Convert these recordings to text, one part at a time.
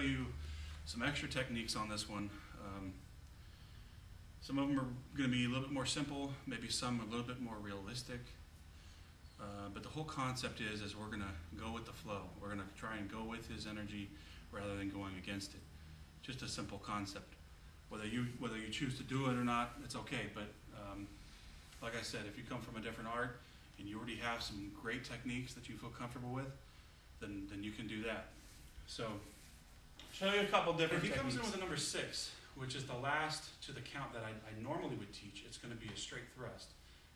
You some extra techniques on this one. Some of them are going to be a little bit more simple, maybe some a little bit more realistic. But the whole concept is we're going to go with the flow. We're going to try and go with his energy rather than going against it. Just a simple concept. Whether you choose to do it or not, it's okay. But like I said, if you come from a different art and you already have some great techniques that you feel comfortable with, then you can do that. So, show you a couple different if he techniques. comes in with a number 6, which is the last to the count that I normally would teach, it's going to be a straight thrust.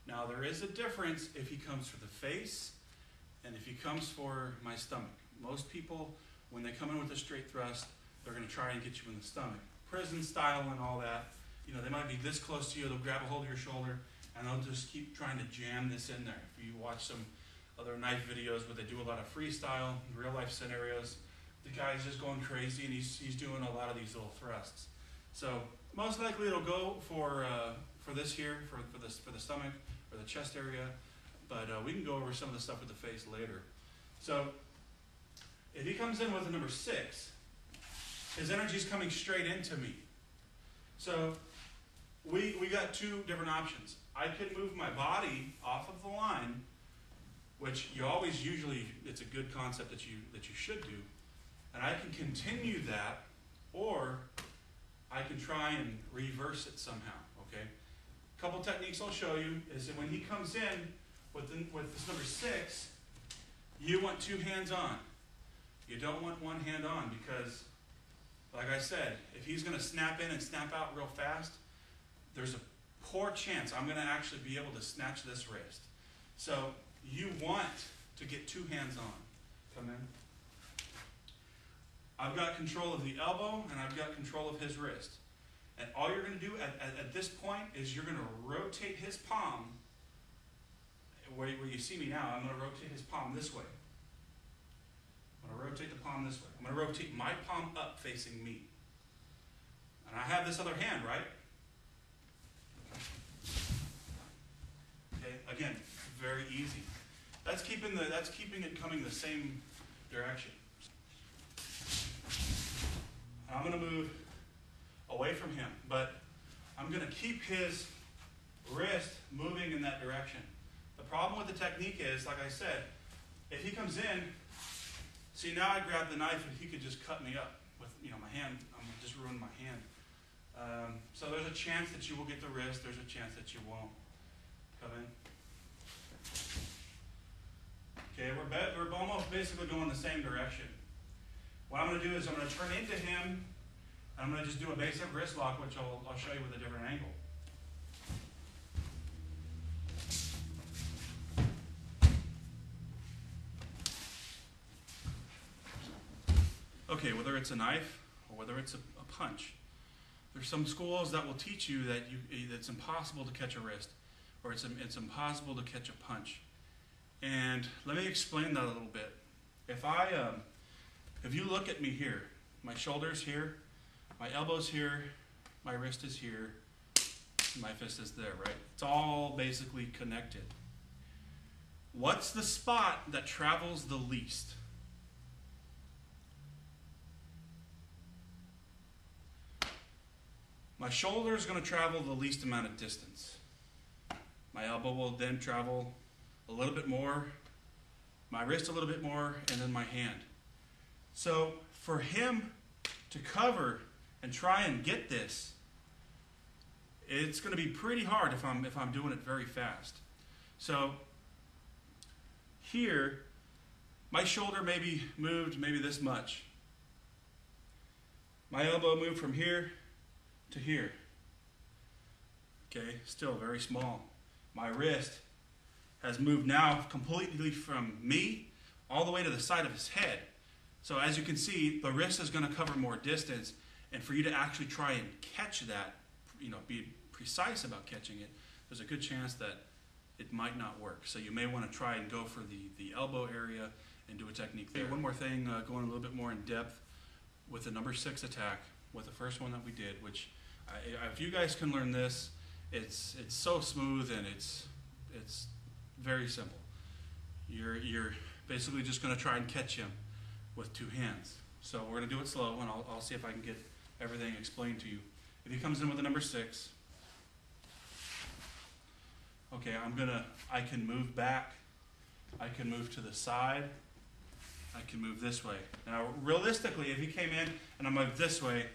Now there is a difference if he comes for the face and if he comes for my stomach. Most people, when they come in with a straight thrust, they're going to try and get you in the stomach. Prison style and all that, you know, they might be this close to you, they'll grab a hold of your shoulder and they'll just keep trying to jam this in there. If you watch some other knife videos where they do a lot of freestyle, real life scenarios, the guy's just going crazy and he's doing a lot of these little thrusts. So most likely it'll go for this here, for the stomach or the chest area, but we can go over some of the stuff with the face later. So if he comes in with a number 6, his energy's coming straight into me. So we got two different options. I could move my body off of the line, which you always usually, it's a good concept that you should do, and I can continue that, or I can try and reverse it somehow, okay? A couple techniques I'll show you is that when he comes in with this number 6, you want 2 hands on. You don't want 1 hand on because, like I said, if he's going to snap in and snap out real fast, there's a poor chance I'm going to actually be able to snatch this wrist. So you want to get 2 hands on. Come in. I've got control of the elbow and I've got control of his wrist. And all you're going to do at this point is you're going to rotate his palm. Where you see me now, I'm going to rotate his palm this way. I'm going to rotate the palm this way. I'm going to rotate my palm up facing me. And I have this other hand, right? Okay, again, very easy. That's keeping it coming the same direction. I'm going to move away from him, but I'm going to keep his wrist moving in that direction. The problem with the technique is, like I said, if he comes in, see now I grab the knife and he could just cut me up with my hand. I'm going to just ruin my hand. So there's a chance that you will get the wrist. There's a chance that you won't. Come in. Okay, we're almost basically going the same direction. What I'm going to do is I'm going to turn into him, and I'm going to just do a basic wrist lock, which I'll show you with a different angle. Okay, whether it's a knife or whether it's a punch, there's some schools that will teach you that it's impossible to catch a wrist, or it's impossible to catch a punch. And let me explain that a little bit. If you look at me here, my shoulder's here, my elbow's here, my wrist is here, my fist is there, right? It's all basically connected. What's the spot that travels the least? My shoulder is going to travel the least amount of distance. My elbow will then travel a little bit more, my wrist a little bit more, and then my hand. So for him to cover and try and get this, it's going to be pretty hard if I'm doing it very fast. So here, my shoulder maybe moved this much. My elbow moved from here to here. Okay, still very small. My wrist has moved now completely from me all the way to the side of his head. So as you can see, the wrist is going to cover more distance, and for you to actually try and catch that, be precise about catching it, there's a good chance that it might not work. So you may want to try and go for the elbow area and do a technique there. One more thing, going a little bit more in depth with the number 6 attack, with the first one that we did, which if you guys can learn this, it's so smooth and it's very simple. You're basically just going to try and catch him with 2 hands. So we're going to do it slow, and I'll see if I can get everything explained to you. If he comes in with a number 6, okay, I can move back, I can move to the side, I can move this way. Now, realistically, if he came in and I moved this way,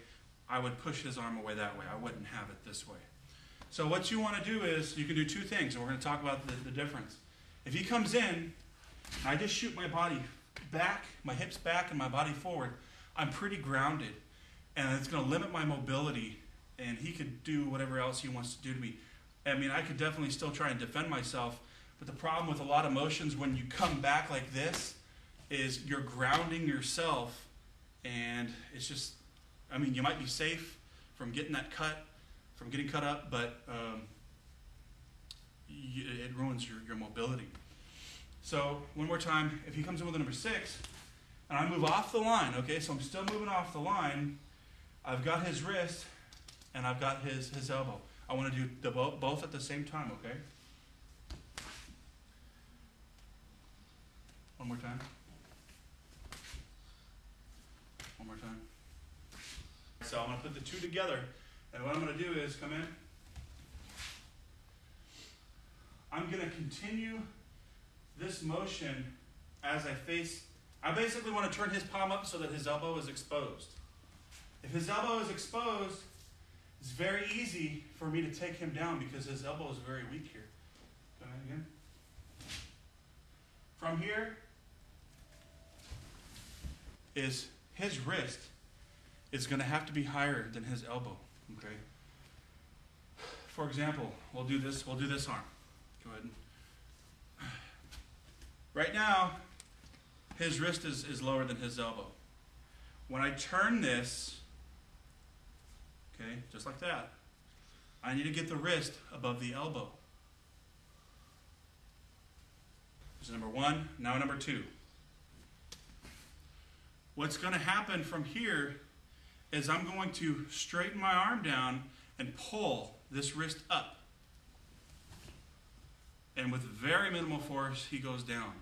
I would push his arm away that way. I wouldn't have it this way. So what you want to do is, you can do 2 things, and we're going to talk about the difference. If he comes in, I just shoot my body back, my hips back and my body forward, I'm pretty grounded, and it's going to limit my mobility, and he could do whatever else he wants to do to me. I mean, I could definitely still try and defend myself, but the problem with a lot of motions when you come back like this is you're grounding yourself, and it's just, I mean, you might be safe from getting that cut, from getting cut up, but it ruins your mobility. So, one more time, if he comes in with a number 6, and I move off the line, okay, so I'm still moving off the line, I've got his wrist, and I've got his elbow. I want to do both at the same time, okay? One more time. One more time. So I'm going to put the 2 together, and what I'm going to do is come in. I'm going to continue this motion as I face. I basically want to turn his palm up so that his elbow is exposed. If his elbow is exposed, it's very easy for me to take him down because his elbow is very weak here. Come in again. From here is his wrist is going to have to be higher than his elbow. Okay. For example, we'll do this arm. Go ahead. Right now, his wrist is lower than his elbow. When I turn this, okay, just like that, I need to get the wrist above the elbow. This is number 1, now number 2. What's going to happen from here is I'm going to straighten my arm down and pull this wrist up. And with very minimal force, he goes down.